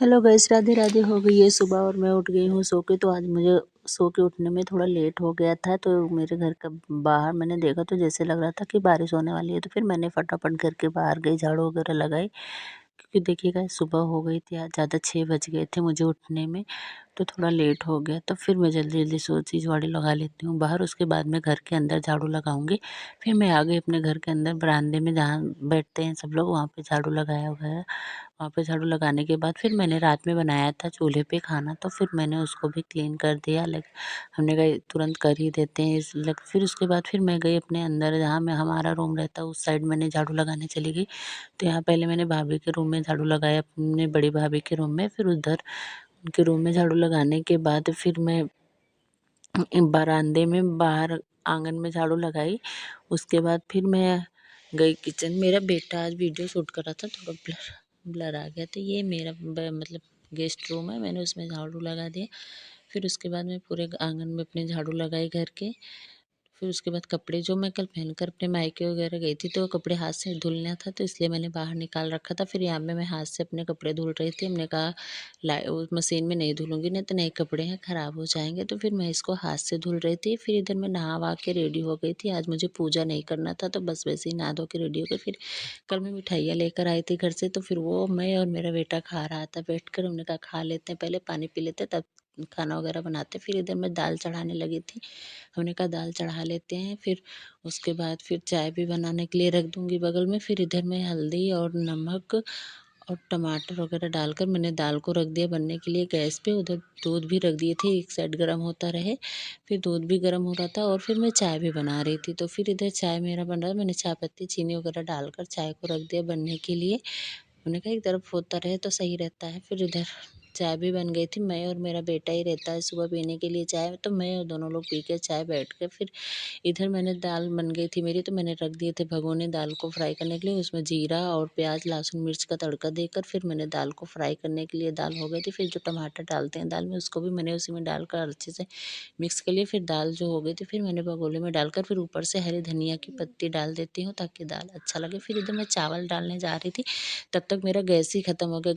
Hello guys, Radhe Radhe. हो गई है सुबह और मैं उठ गई हूँ सो के। तो आज मुझे सो के उठने में थोड़ा लेट हो गया था। तो मेरे घर का बाहर मैंने देखा तो जैसे लग रहा था कि बारिश होने वाली है। तो फिर मैंने फटाफट घर के बाहर गई, झाड़ू वगैरह लगाई, क्योंकि देखिए गाइस सुबह हो गई थी। आज ज़्यादा 6 बज गए थे मुझे उठने में, तो थोड़ा लेट हो गया। तो फिर मैं जल्दी जल्दी सोची झाड़ू लगा लेती हूँ बाहर, उसके बाद मैं घर के अंदर झाड़ू लगाऊंगी। फिर मैं आ गई अपने घर के अंदर, बरामदे में जहाँ बैठते हैं सब लोग, वहाँ पे झाड़ू लगाया हुआ है। वहाँ पे झाड़ू लगाने के बाद फिर मैंने रात में बनाया था चूल्हे पे खाना, तो फिर मैंने उसको भी क्लीन कर दिया। हमने कहा तुरंत कर ही देते हैं फिर उसके बाद फिर मैं गई अपने अंदर, जहाँ मैं हमारा रूम रहता है उस साइड मैंने झाड़ू लगाने चली गई। तो यहाँ पहले मैंने भाभी के रूम में झाड़ू लगाया, अपने बड़ी भाभी के रूम में। फिर उधर उनके रूम में झाड़ू लगाने के बाद फिर मैं बरामदे में बाहर आंगन में झाड़ू लगाई। उसके बाद फिर मैं गई किचन। मेरा बेटा आज वीडियो शूट कर रहा था, थोड़ा ब्लर ब्लर आ गया। तो ये मेरा मतलब गेस्ट रूम है, मैंने उसमें झाड़ू लगा दिया। फिर उसके बाद मैं पूरे आंगन में अपने झाड़ू लगाई घर के। फिर उसके बाद कपड़े जो मैं कल पहनकर अपने मायके वगैरह गई थी, तो वो कपड़े हाथ से धुलना था, तो इसलिए मैंने बाहर निकाल रखा था। फिर यहाँ पे मैं हाथ से अपने कपड़े धुल रही थी। हमने कहा उस मशीन में नहीं धुलूंगी, नहीं तो नए कपड़े हैं ख़राब हो जाएंगे। तो फिर मैं इसको हाथ से धुल रही थी। फिर इधर मैं नहा वहा के रेडी हो गई थी। आज मुझे पूजा नहीं करना था, तो बस वैसे ही नहा धो के रेडी हो गई। फिर कल मैं मिठाइयाँ लेकर आई थी घर से, तो फिर वो मैं और मेरा बेटा खा रहा था बैठ कर। हमने कहा खा लेते हैं, पहले पानी पी लेते हैं तब खाना वगैरह बनाते। फिर इधर मैं दाल चढ़ाने लगी थी, हमने कहा दाल चढ़ा लेते हैं। फिर उसके बाद फिर चाय भी बनाने के लिए रख दूँगी बगल में। फिर इधर मैं हल्दी और नमक और टमाटर वगैरह डालकर मैंने दाल को रख दिया बनने के लिए गैस पे। उधर दूध भी रख दिए थे, एक साइड गर्म होता रहे। फिर दूध भी गर्म हो रहा था और फिर मैं चाय भी बना रही थी। तो फिर इधर चाय मेरा बन रहा, मैंने चाय पत्ती चीनी वगैरह डालकर चाय को रख दिया बनने के लिए। मैंने कहा एक तरफ होता रहे तो सही रहता है। फिर इधर चाय भी बन गई थी। मैं और मेरा बेटा ही रहता है सुबह पीने के लिए चाय, तो मैं और दोनों लोग पी के चाय बैठ के। फिर इधर मैंने दाल बन गई थी मेरी, तो मैंने रख दिए थे भगोने दाल को फ्राई करने के लिए। उसमें जीरा और प्याज लहसुन मिर्च का तड़का देकर फिर मैंने दाल को फ्राई करने के लिए, दाल हो गई थी। फिर जो टमाटर डालते हैं दाल में, उसको भी मैंने उसी में डालकर अच्छे से मिक्स कर लिया। फिर दाल जो हो गई थी फिर मैंने भगोने में डालकर फिर ऊपर से हरी धनिया की पत्ती डाल देती हूँ ताकि दाल अच्छा लगे। फिर इधर मैं चावल डालने जा रही थी, तब तक मेरा गैस ही ख़त्म हो गया।